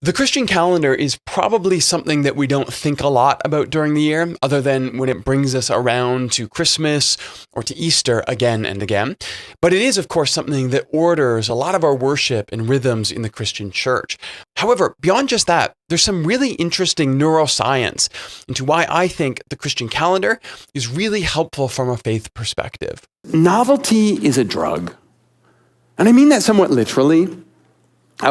The Christian calendar is probably something that we don't think a lot about during the year, other than when it brings us around to Christmas or to Easter again and again. But it is, of course, something that orders a lot of our worship and rhythms in the Christian church. However, beyond just that, there's some really interesting neuroscience into why I think the Christian calendar is really helpful from a faith perspective. Novelty is a drug. And I mean that somewhat literally.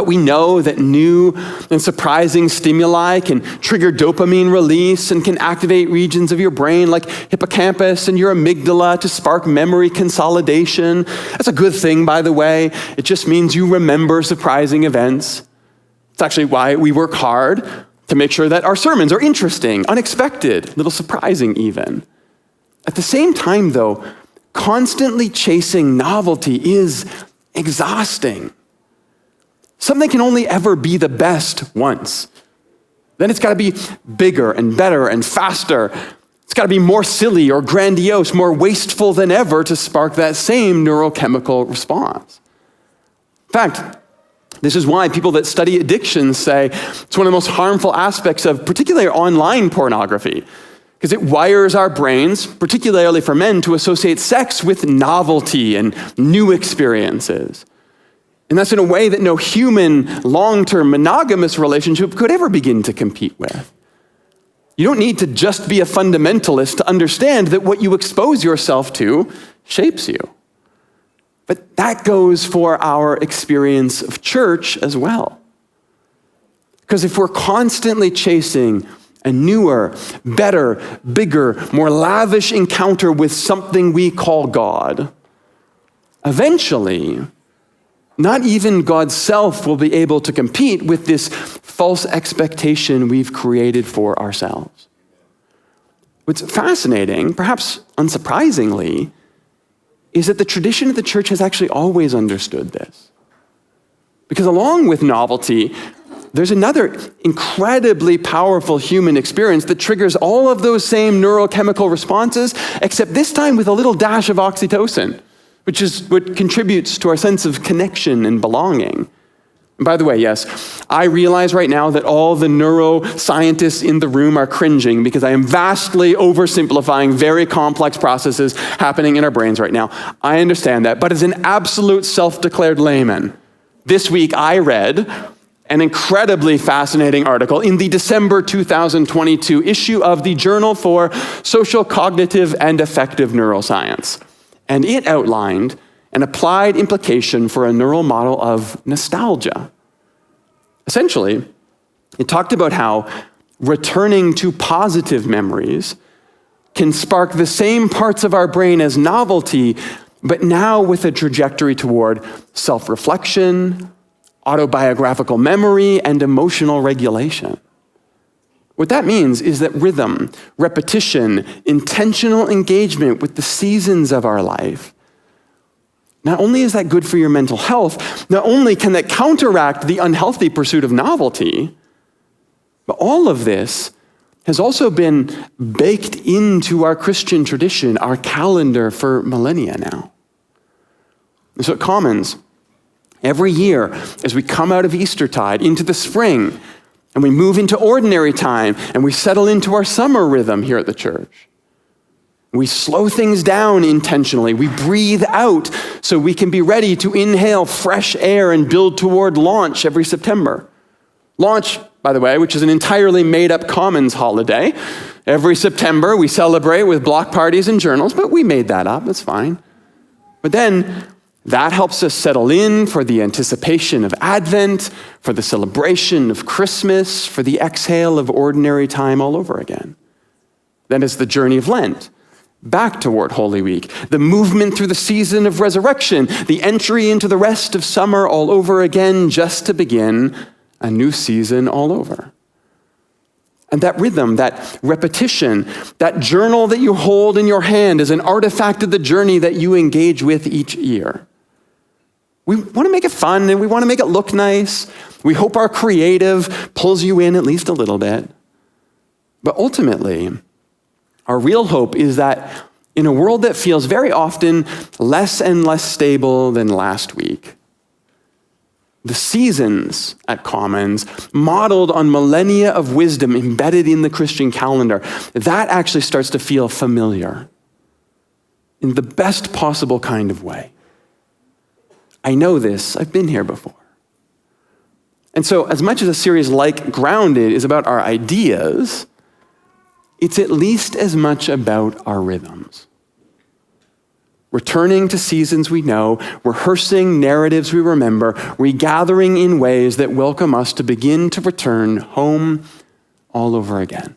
We know that new and surprising stimuli can trigger dopamine release and can activate regions of your brain like hippocampus and your amygdala to spark memory consolidation. That's a good thing, by the way. It just means you remember surprising events. It's actually why we work hard to make sure that our sermons are interesting, unexpected, a little surprising even. At the same time, though, constantly chasing novelty is exhausting. Something can only ever be the best once. Then it's got to be bigger and better and faster. It's got to be more silly or grandiose, more wasteful than ever to spark that same neurochemical response. In fact, this is why people that study addiction say it's one of the most harmful aspects of particularly online pornography, because it wires our brains, particularly for men, to associate sex with novelty and new experiences. And that's in a way that no human, long-term, monogamous relationship could ever begin to compete with. You don't need to just be a fundamentalist to understand that what you expose yourself to shapes you. But that goes for our experience of church as well. Because if we're constantly chasing a newer, better, bigger, more lavish encounter with something we call God, eventually, not even God's self will be able to compete with this false expectation we've created for ourselves. What's fascinating, perhaps unsurprisingly, is that the tradition of the church has actually always understood this. Because along with novelty, there's another incredibly powerful human experience that triggers all of those same neurochemical responses, except this time with a little dash of oxytocin, which is what contributes to our sense of connection and belonging. And by the way, yes, I realize right now that all the neuroscientists in the room are cringing because I am vastly oversimplifying very complex processes happening in our brains right now. I understand that, but as an absolute self-declared layman, this week I read an incredibly fascinating article in the December 2022 issue of the Journal for Social, Cognitive, and Affective Neuroscience. And it outlined an applied implication for a neural model of nostalgia. Essentially, it talked about how returning to positive memories can spark the same parts of our brain as novelty, but now with a trajectory toward self-reflection, autobiographical memory, and emotional regulation. What that means is that rhythm, repetition, intentional engagement with the seasons of our life, not only is that good for your mental health, not only can that counteract the unhealthy pursuit of novelty, but all of this has also been baked into our Christian tradition, our calendar for millennia now. And so at Commons, every year as we come out of Eastertide into the spring, and we move into ordinary time, and we settle into our summer rhythm here at the church. We slow things down intentionally. We breathe out so we can be ready to inhale fresh air and build toward launch every September. Launch, by the way, which is an entirely made-up Commons holiday. Every September, we celebrate with block parties and journals, but we made that up. That's fine. But then, that helps us settle in for the anticipation of Advent, for the celebration of Christmas, for the exhale of ordinary time all over again. Then it's the journey of Lent, back toward Holy Week, the movement through the season of resurrection, the entry into the rest of summer all over again, just to begin a new season all over. And that rhythm, that repetition, that journal that you hold in your hand is an artifact of the journey that you engage with each year. We want to make it fun and we want to make it look nice. We hope our creative pulls you in at least a little bit. But ultimately, our real hope is that in a world that feels very often less and less stable than last week, the seasons at Commons, modeled on millennia of wisdom embedded in the Christian calendar, that actually starts to feel familiar in the best possible kind of way. I know this, I've been here before. And so, as much as a series like Grounded is about our ideas, it's at least as much about our rhythms. Returning to seasons we know, rehearsing narratives we remember, regathering in ways that welcome us to begin to return home all over again.